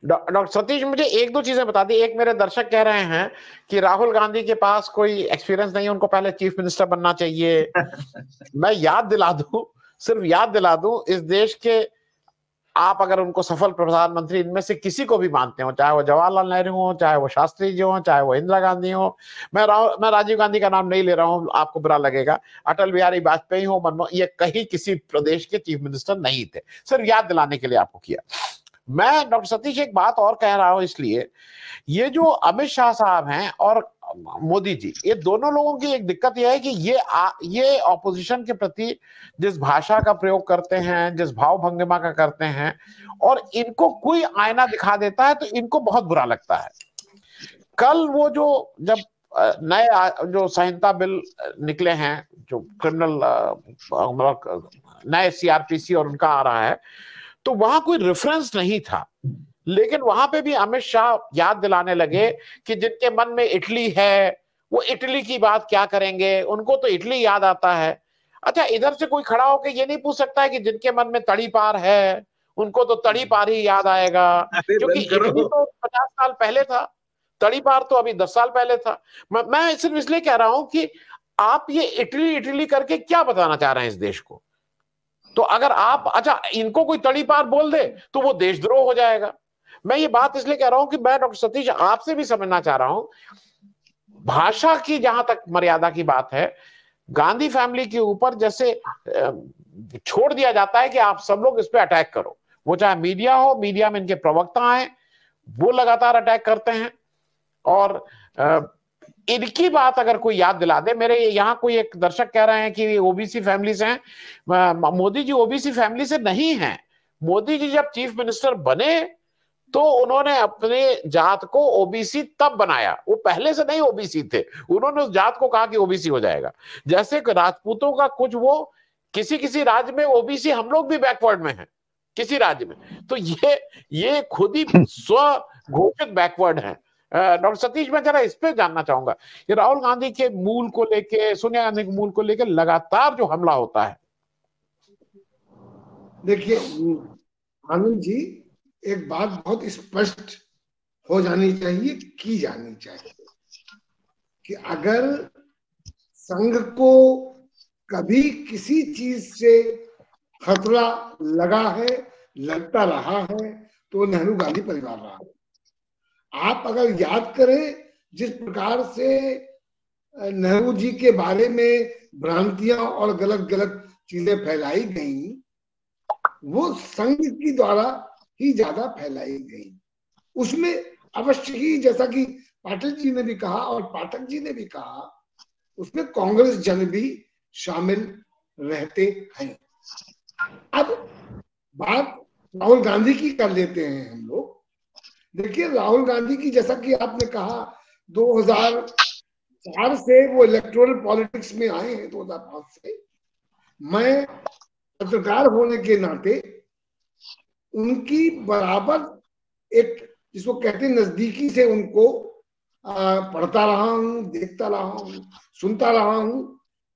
Doctor Satish, मुझे एक दो चीजें बता दी। एक, मेरे दर्शक कह रहे हैं कि राहुल गांधी के पास कोई एक्सपीरियंस नहीं है, उनको पहले चीफ मिनिस्टर बनना चाहिए। मैं याद दिला दूं, सिर्फ याद दिला दूं, इस देश के आप अगर उनको सफल प्रधानमंत्री इनमें से किसी को भी मानते हो, चाहे वो जवाहरलाल नेहरू हो, चाहे वो शास्त्री जी हो, चाहे वो इंदिरा गांधी हो, मैं राजीव गांधी का नाम नहीं ले रहा हूं, आपको बुरा लगेगा, अटल बिहारी वाजपेयी हो, मनमोहन, ये कहीं किसी प्रदेश के चीफ मिनिस्टर नहीं थे। सिर्फ याद दिलाने के लिए आपको किया। मैं डॉक्टर सतीश एक बात और कह रहा हूं, इसलिए ये जो अमित शाह साहब हैं और मोदी जी, ये दोनों लोगों की एक दिक्कत यह है कि ये ऑपोजिशन के प्रति जिस भाषा का प्रयोग करते हैं, जिस भाव भंगिमा का करते हैं, और इनको कोई आईना दिखा देता है तो इनको बहुत बुरा लगता है। कल वो जो जब नए जो संहिता बिल निकले हैं, जो क्रिमिनल नए सीआरपीसी और उनका आ रहा है, तो वहां कोई रेफरेंस नहीं था, लेकिन वहां पे भी अमित शाह याद दिलाने लगे कि जिनके मन में इटली है वो इटली की बात क्या करेंगे, उनको तो इटली याद आता है। अच्छा, इधर से कोई खड़ा होकर ये नहीं पूछ सकता है कि जिनके मन में तड़ी पार है उनको तो तड़ी पार ही याद आएगा, क्योंकि इटली तो 50 साल पहले था, तड़ी पार तो अभी 10 साल पहले था। मैं सिर्फ इसलिए कह रहा हूं कि आप ये इटली इटली करके क्या बताना चाह रहे हैं इस देश को। तो अगर आप अच्छा इनको कोई तड़ी पार बोल दे तो वो देशद्रोह हो जाएगा। मैं ये बात इसलिए कह रहा हूं कि मैं डॉक्टर सतीश आपसे भी समझना चाह रहा हूं, भाषा की जहां तक मर्यादा की बात है, गांधी फैमिली के ऊपर जैसे छोड़ दिया जाता है कि आप सब लोग इस पे अटैक करो, वो चाहे मीडिया हो, मीडिया में इनके प्रवक्ता हैं, वो लगातार अटैक करते हैं, और इनकी बात अगर कोई याद दिला दे। मेरे यहाँ कोई एक दर्शक कह रहे हैं कि ओबीसी फैमिली से हैं। मोदी जी ओबीसी फैमिली से नहीं हैं। मोदी जी जब चीफ मिनिस्टर बने तो उन्होंने अपने जात को ओबीसी तब बनाया, वो पहले से नहीं ओबीसी थे, उन्होंने उस जात को कहा कि ओबीसी हो जाएगा। जैसे राजपूतों का कुछ वो किसी किसी राज्य में ओबीसी, हम लोग भी बैकवर्ड में हैं किसी राज्य में, तो ये खुद ही स्व घोषित बैकवर्ड है। डॉक्टर सतीश, मैं जरा इस पे जानना चाहूंगा कि राहुल गांधी के मूल को लेके, सोनिया गांधी के मूल को लेके लगातार जो हमला होता है। देखिए आनंद जी, एक बात बहुत स्पष्ट हो जानी चाहिए, की जानी चाहिए कि अगर संघ को कभी किसी चीज से खतरा लगा है, लगता रहा है, तो नेहरू गांधी परिवार रहा है। आप अगर याद करें जिस प्रकार से नेहरू जी के बारे में भ्रांतियां और गलत गलत चीजें फैलाई गई, वो संघ की द्वारा ही ज्यादा फैलाई गई। उसमें अवश्य ही, जैसा कि पाटिल जी ने भी कहा और पाठक जी ने भी कहा, उसमें कांग्रेस जन भी शामिल रहते हैं। अब बात राहुल गांधी की कर लेते हैं हम लोग। देखिए राहुल गांधी की, जैसा कि आपने कहा, 2004 से वो इलेक्टोरल पॉलिटिक्स में आए हैं, 2005 से। मैं पत्रकार होने के नाते उनकी बराबर एक, जिसको कहते हैं, नजदीकी से उनको पढ़ता रहा हूं, देखता रहा हूं, सुनता रहा हूं,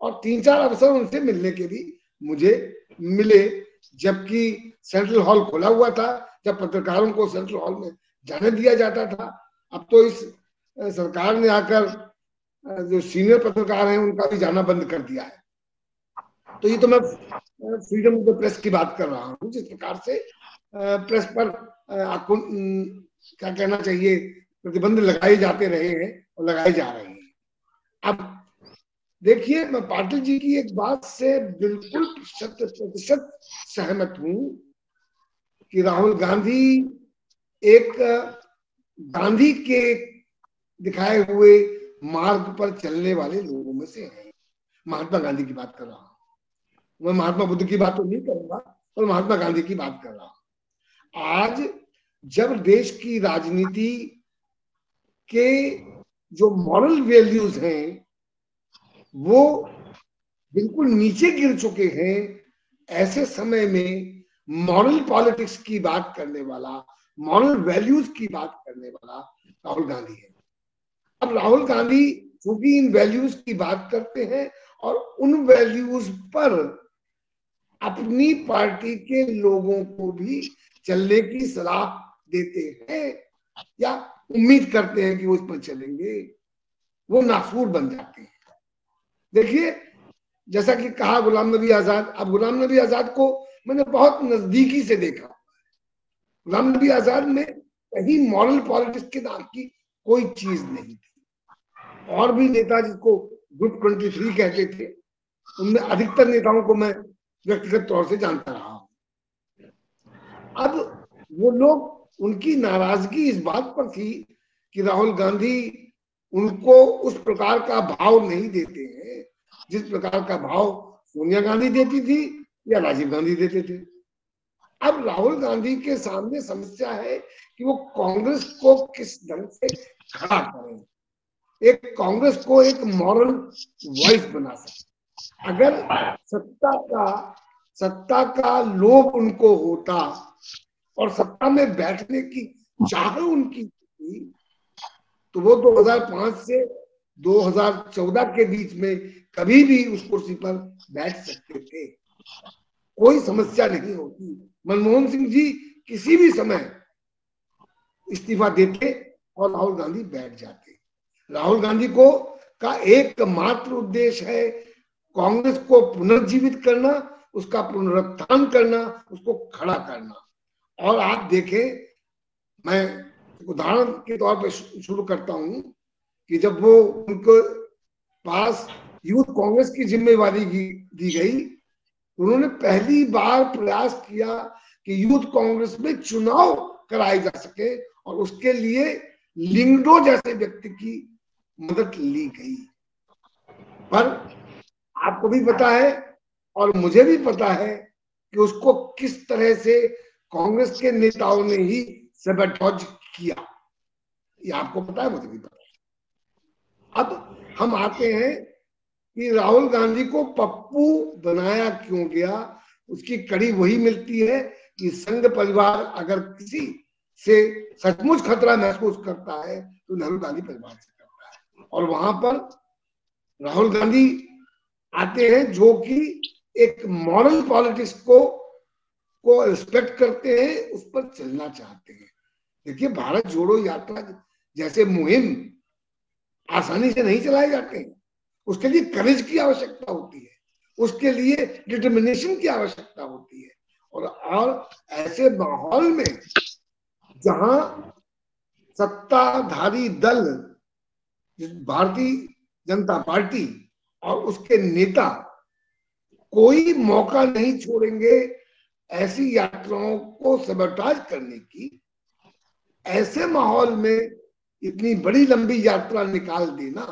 और 3-4 अवसर उनसे मिलने के भी मुझे मिले, जबकि सेंट्रल हॉल खुला हुआ था, जब पत्रकारों को सेंट्रल हॉल में जाने दिया जाता था। अब तो इस सरकार ने आकर जो सीनियर पत्रकार हैं उनका भी जाना बंद कर दिया है। तो ये तो मैं फ्रीडम ऑफ द प्रेस की बात कर रहा हूँ, जिस प्रकार से प्रेस पर क्या कहना चाहिए, प्रतिबंध लगाए जाते रहे हैं और लगाए जा रहे हैं। अब देखिए, मैं पाटिल जी की एक बात से बिल्कुल 100% सहमत हूं कि राहुल गांधी एक गांधी के दिखाए हुए मार्ग पर चलने वाले लोगों में से हैं। महात्मा गांधी की बात कर रहा हूं मैं, महात्मा बुद्ध की बात तो नहीं करूंगा, और महात्मा गांधी की बात कर रहा हूं। आज जब देश की राजनीति के जो मॉरल वैल्यूज हैं वो बिल्कुल नीचे गिर चुके हैं, ऐसे समय में मॉरल पॉलिटिक्स की बात करने वाला, मॉरल वैल्यूज की बात करने वाला राहुल गांधी है। अब राहुल गांधी चूंकि इन वैल्यूज की बात करते हैं और उन वैल्यूज पर अपनी पार्टी के लोगों को भी चलने की सलाह देते हैं या उम्मीद करते हैं कि वो इस पर चलेंगे, वो नासूर बन जाते हैं। देखिए, जैसा कि कहा गुलाम नबी आजाद, अब गुलाम नबी आजाद को मैंने बहुत नजदीकी से देखा। गुलाम नबी आजाद में कहीं मॉरल पॉलिटिक्स के नाम की कोई चीज नहीं थी। और भी नेता जिसको ग्रुप 23 कहते थे, उनमें अधिकतर नेताओं को मैं व्यक्तिगत तौर से जानता रहा हूं। अब वो लोग, उनकी नाराजगी इस बात पर थी कि राहुल गांधी उनको उस प्रकार का भाव नहीं देते हैं जिस प्रकार का भाव सोनिया गांधी देती थी या राजीव गांधी देते थे। अब राहुल गांधी के सामने समस्या है कि वो कांग्रेस को किस ढंग से खड़ा करें, एक कांग्रेस को एक मॉरल वॉइस बना सके। अगर सत्ता का लोभ उनको होता और सत्ता में बैठने की चाह उनकी थी, तो वो 2005 से 2014 के बीच में कभी भी उस कुर्सी पर बैठ सकते थे, कोई समस्या नहीं होती। मनमोहन सिंह जी किसी भी समय इस्तीफा देते और राहुल गांधी बैठ जाते। राहुल गांधी को का एकमात्र उद्देश्य है कांग्रेस को पुनर्जीवित करना, उसका पुनरुत्थान करना, उसको खड़ा करना। और आप देखें, मैं उदाहरण के तौर पर शुरू करता हूं कि जब वो उनको पास यूथ कांग्रेस की जिम्मेवारी दी गई, उन्होंने पहली बार प्रयास किया कि यूथ कांग्रेस में चुनाव कराए जा सके और उसके लिए लिंगडो जैसे व्यक्ति की मदद ली गई। पर आपको भी पता है और मुझे भी पता है कि उसको किस तरह से कांग्रेस के नेताओं ने ही सबटॉज किया, ये आपको पता है, मुझे भी पता है। अब हम आते हैं कि राहुल गांधी को पप्पू बनाया क्यों गया। उसकी कड़ी वही मिलती है कि संघ परिवार अगर किसी से सचमुच खतरा महसूस करता है तो नेहरू गांधी परिवार से करता है। और वहां पर राहुल गांधी आते हैं जो कि एक मॉरल पॉलिटिक्स को रिस्पेक्ट करते हैं, उस पर चलना चाहते हैं। देखिए, भारत जोड़ो यात्रा जैसे मुहिम आसानी से नहीं चलाए जाते हैं, उसके लिए करेज की आवश्यकता होती है, उसके लिए डिटर्मिनेशन की आवश्यकता होती है। और ऐसे माहौल में जहां सत्ताधारी दल भारतीय जनता पार्टी और उसके नेता कोई मौका नहीं छोड़ेंगे ऐसी यात्राओं को सबोटाज करने की, ऐसे माहौल में इतनी बड़ी लंबी यात्रा निकाल देना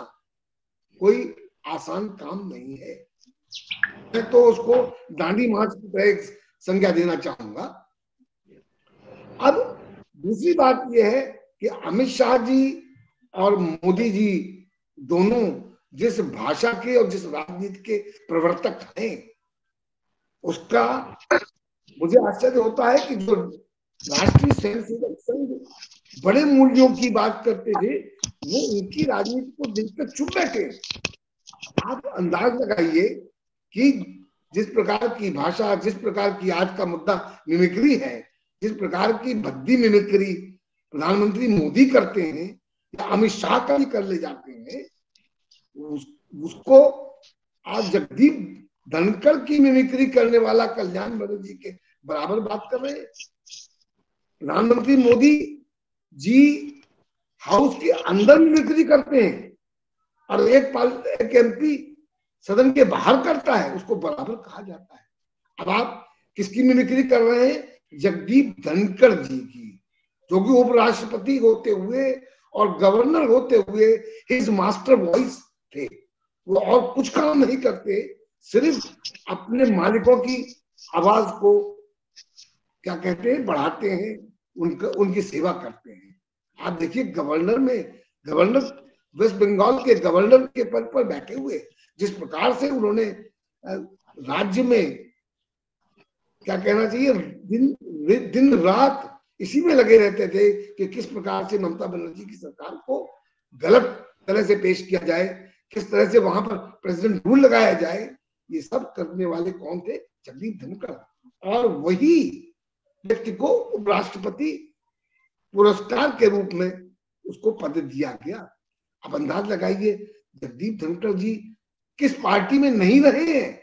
कोई आसान काम नहीं है। मैं तो उसको दांडी मार्च की तरह एक संज्ञा देना चाहूंगा। अब दूसरी बात यह है कि अमित शाह जी और मोदी जी दोनों जिस भाषा के और जिस राजनीति के प्रवर्तक हैं, उसका मुझे आश्चर्य होता है कि जो राष्ट्रीय स्वयंसेवक संघ बड़े मूल्यों की बात करते थे, वो उनकी राजनीति को देखकर चुप बैठे। आप अंदाज लगाइए कि जिस प्रकार की भाषा, जिस प्रकार की आज का मुद्दा मिमिक्री है, जिस प्रकार की भद्दी मिमिक्री प्रधानमंत्री मोदी करते हैं या अमित शाह का भी कर ले जाते हैं, उसको आज जगदीप धनखड़ की मिमिक्री करने वाला कल्याण बनर्जी के बराबर बात कर रहे हैं। प्रधानमंत्री मोदी जी हाउस के अंदर मिमिक्री करते हैं और एक एमपी सदन के बाहर करता है, उसको बराबर कहा जाता है। अब आप किसकी मिमिक्री कर रहे हैं? जगदीप धनखड़ जी की, जो कि उपराष्ट्रपति होते हुए और गवर्नर होते हुए हिज मास्टर वॉइस थे। वो और कुछ काम नहीं करते, सिर्फ अपने मालिकों की आवाज को क्या कहते हैं, बढ़ाते हैं, उनकी सेवा करते हैं। आप देखिए, गवर्नर वेस्ट बंगाल के गवर्नर के पद पर बैठे हुए जिस प्रकार से उन्होंने राज्य में क्या कहना चाहिए, दिन रात इसी में लगे रहते थे कि किस प्रकार से ममता बनर्जी की सरकार को गलत तरह से पेश किया जाए, किस तरह से वहां पर प्रेसिडेंट रूल लगाया जाए, ये सब करने वाले कौन थे? जगदीप धनखड़। और वही व्यक्ति को उपराष्ट्रपति पुरस्कार के रूप में उसको पद दिया गया। अब अंदाज लगाइए जगदीप धनखड़ जी किस पार्टी में नहीं रहे हैं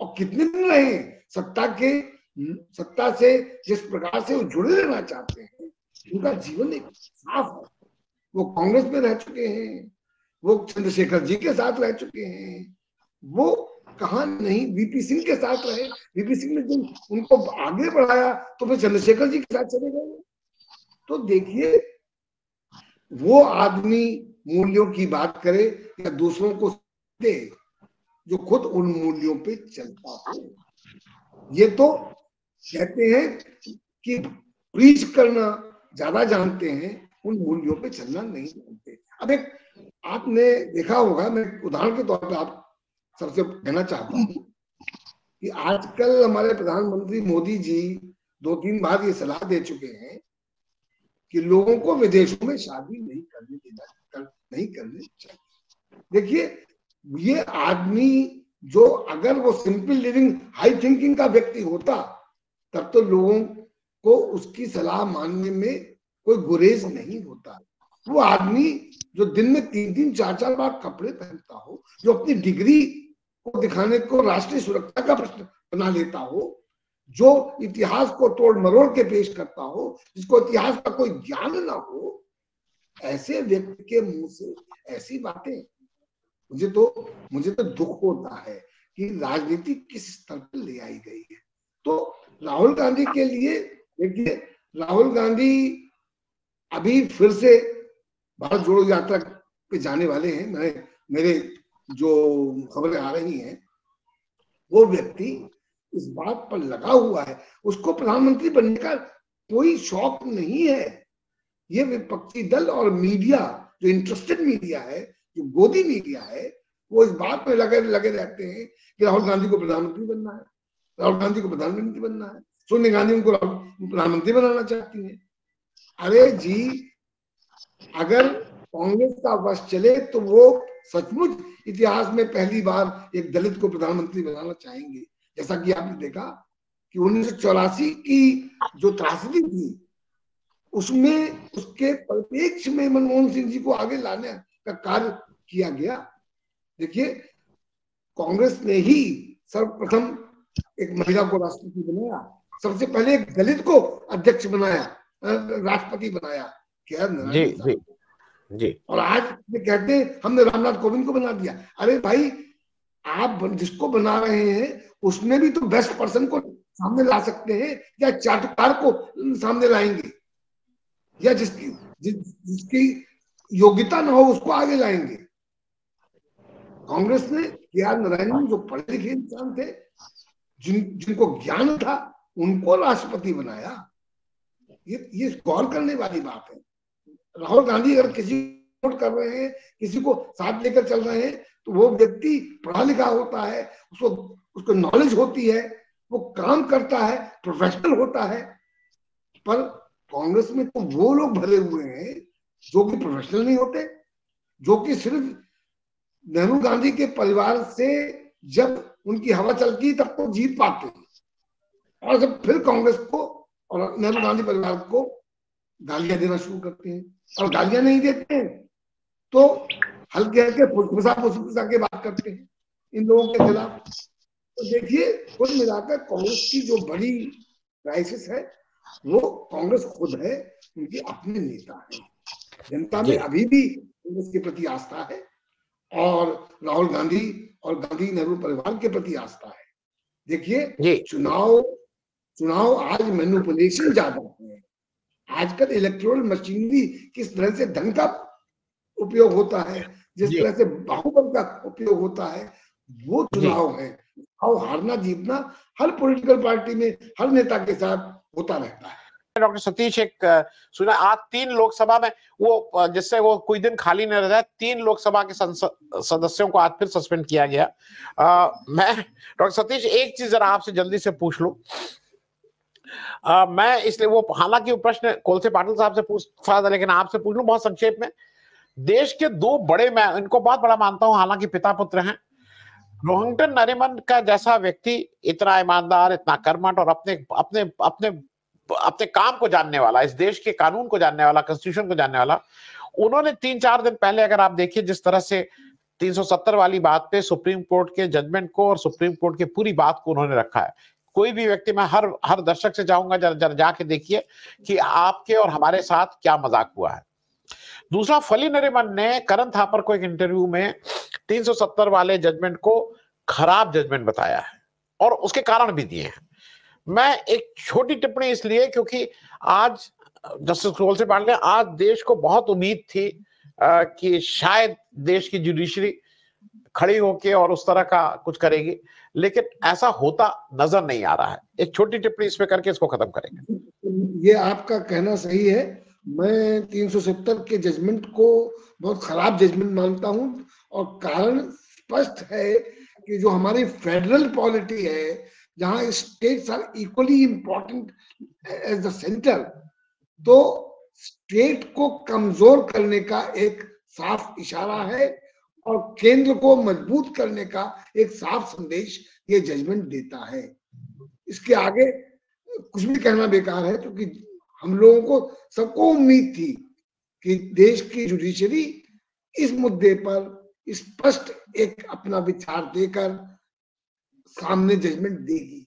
और कितने दिन रहे हैं। सत्ता से जिस प्रकार से वो जुड़े रहना चाहते हैं, उनका जीवन एक साफ है। वो कांग्रेस में रह चुके हैं, वो चंद्रशेखर जी के साथ रह चुके हैं, वो कहा नहीं वीपी सिंह के साथ रहे। वीपी सिंह ने जब उनको आगे बढ़ाया तो फिर चंद्रशेखर जी के साथ चले गए। तो देखिए वो आदमी मूल्यों की बात करे या दूसरों को दे जो खुद उन मूल्यों पे चलता हो। ये तो कहते हैं कि प्रीच करना ज्यादा जानते हैं, उन मूल्यों पे चलना नहीं जानते। अब एक आपने देखा होगा, मैं उदाहरण के तौर पे आप सबसे कहना चाहता हूं कि आजकल हमारे प्रधानमंत्री मोदी जी 2-3 बार ये सलाह दे चुके हैं कि लोगों को विदेशों में शादी नहीं करनी चाहिए। देखिए ये आदमी जो अगर वो सिंपल लिविंग हाई थिंकिंग का व्यक्ति होता तब तो लोगों को उसकी सलाह मानने में कोई गुरेज नहीं होता। वो आदमी जो दिन में 3-3 4-4 बार कपड़े पहनता हो, जो अपनी डिग्री को दिखाने को राष्ट्रीय सुरक्षा का प्रश्न बना लेता हो, जो इतिहास को तोड़ मरोड़ के पेश करता हो, जिसको इतिहास का कोई ज्ञान ना हो, ऐसे व्यक्ति के मुंह से ऐसी बातें, मुझे तो दुख होता है कि राजनीति किस स्तर पर ले आई गई है। तो राहुल गांधी के लिए देखिए, राहुल गांधी अभी फिर से भारत जोड़ो यात्रा पे जाने वाले हैं। मेरे जो खबरें आ रही हैं, वो व्यक्ति इस बात पर लगा हुआ है, उसको प्रधानमंत्री बनने का कोई शौक नहीं है। ये विपक्षी दल और मीडिया, जो इंटरेस्टेड मीडिया है, जो गोदी मीडिया है, वो इस बात में लगे रहते हैं कि राहुल गांधी को प्रधानमंत्री बनना है, राहुल गांधी को प्रधानमंत्री बनना है। सोनिया गांधी उनको प्रधानमंत्री बनाना चाहती है। अरे जी, अगर कांग्रेस का वश चले तो वो सचमुच इतिहास में पहली बार एक दलित को प्रधानमंत्री बनाना चाहेंगे। जैसा कि आपने देखा कि 1984 की जो त्रासदी थी, उसमें उसके परिप्रेक्ष्य में मनमोहन सिंह जी को आगे लाने का कार्य किया गया। देखिए कांग्रेस ने ही सर्वप्रथम एक महिला को राष्ट्रपति बनाया, सबसे पहले एक दलित को अध्यक्ष बनाया, राष्ट्रपति बनाया, क्या जी जी जी। और आज कहते हैं हमने रामनाथ कोविंद को बना दिया। अरे भाई, आप जिसको बना रहे हैं उसमें भी तो बेस्ट पर्सन को सामने ला सकते हैं, या चाटुकार को सामने लाएंगे, या जिसकी योग्यता न हो उसको आगे लाएंगे। कांग्रेस ने के.आर. नारायणन जो पढ़े लिखे इंसान थे, जिनको ज्ञान था, उनको राष्ट्रपति बनाया। ये गौर करने वाली बात है। राहुल गांधी अगर किसी को कर रहे हैं, किसी को साथ लेकर चल रहे हैं, तो वो व्यक्ति पढ़ा लिखा होता है, उसको नॉलेज होती है, वो काम करता है, प्रोफेशनल होता है। पर कांग्रेस में तो वो लोग भरे हुए हैं जो कि प्रोफेशनल नहीं होते, जो कि सिर्फ नेहरू गांधी के परिवार से जब उनकी हवा चलती तब तो जीत पाते हैं, और जब फिर कांग्रेस को और नेहरू गांधी परिवार को गालियां देना शुरू करते हैं, और गालियां नहीं देते हैं तो हल्के हल्के फुसफुसा के बात करते हैं इन लोगों के खिलाफ। तो देखिए कुल मिलाकर कांग्रेस की जो बड़ी क्राइसिस है वो कांग्रेस खुद है, उनके अपने नेता हैं। जनता में अभी भी कांग्रेस के प्रति आस्था है, और राहुल गांधी और गांधी नेहरू परिवार के प्रति आस्था है। देखिए चुनाव आज मैनिपुलेशन ज्यादा है। आजकल इलेक्टोरल मशीनरी किस तरह से धन का उपयोग होता है, जिस तरह से बाहुबल का उपयोग होता है, वो चुनाव है। और हारना जीतना हर पॉलिटिकल पार्टी में हर नेता के साथ होता रहता है। डॉक्टर सतीश, एक सुना आज 3 लोकसभा में वो जिससे वो कोई दिन खाली नहीं रहता है, 3 लोकसभा के सदस्यों को आज फिर सस्पेंड किया गया। मैं डॉक्टर सतीश एक चीज जरा आपसे जल्दी से पूछ लूं। मैं इसलिए वो हालांकि वो प्रश्न कोलसे पाटिल साहब से पूछा था, लेकिन आपसे पूछ लूं बहुत संक्षेप में। देश के 2 बड़े, मैं इनको बहुत बड़ा मानता हूं, हालांकि पिता पुत्र हैं, रोहिंटन नरीमन का जैसा व्यक्ति, इतना ईमानदार, इतना कर्मठ और अपने अपने अपने अपने काम को जानने वाला, इस देश के कानून को जानने वाला, कॉन्स्टिट्यूशन को जानने वाला, उन्होंने 3-4 दिन पहले, अगर आप देखिए जिस तरह से 370 वाली बात पे सुप्रीम कोर्ट के जजमेंट को और सुप्रीम कोर्ट की पूरी बात को उन्होंने रखा है। कोई भी व्यक्ति, मैं हर दर्शक से चाहूंगा जरा जाके देखिए कि आपके और हमारे साथ क्या मजाक हुआ है। दूसरा, फली नरीमन ने करण थापर को एक इंटरव्यू में 370 वाले जजमेंट को खराब जजमेंट बताया है और उसके कारण भी दिए हैं। मैं एक छोटी टिप्पणी इसलिए क्योंकि आज जस्टिस तुलसी पांडे, आज देश को बहुत उम्मीद थी कि शायद देश की जुडिशरी खड़ी होके और उस तरह का कुछ करेगी, लेकिन ऐसा होता नजर नहीं आ रहा है। एक छोटी टिप्पणी इस पे करके इसको खत्म करेंगे। ये आपका कहना सही है। मैं 370 के जजमेंट को बहुत खराब जजमेंट मानता हूं और कारण स्पष्ट है कि जो हमारी फेडरल पॉलिटी है, जहां states are equally important as the centre, तो स्टेट को कमजोर करने का एक साफ इशारा है और केंद्र को मजबूत करने का एक साफ संदेश ये जजमेंट देता है। इसके आगे कुछ भी कहना बेकार है, क्योंकि हम लोगों को सबको उम्मीद थी कि देश की जुडिशरी इस मुद्दे पर स्पष्ट एक अपना विचार देकर सामने जजमेंट देगी।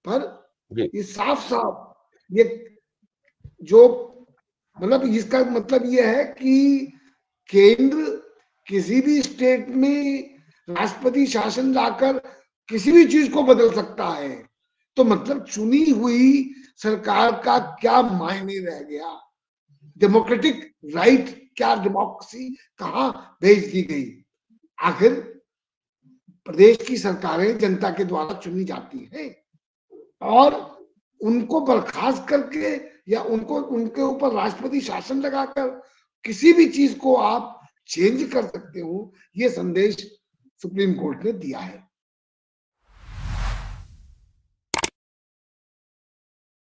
पर ये साफ साफ ये जो मतलब इसका मतलब ये है कि केंद्र किसी भी स्टेट में राष्ट्रपति शासन लाकर किसी भी चीज को बदल सकता है, तो मतलब चुनी हुई सरकार का क्या मायने रह गया? डेमोक्रेटिक राइट क्या, डेमोक्रेसी कहां भेज दी गई? आखिर प्रदेश की सरकारें जनता के द्वारा चुनी जाती हैं और उनको बर्खास्त करके या उनको उनके ऊपर राष्ट्रपति शासन लगाकर किसी भी चीज को आप चेंज कर सकते हो, ये संदेश सुप्रीम कोर्ट ने दिया है।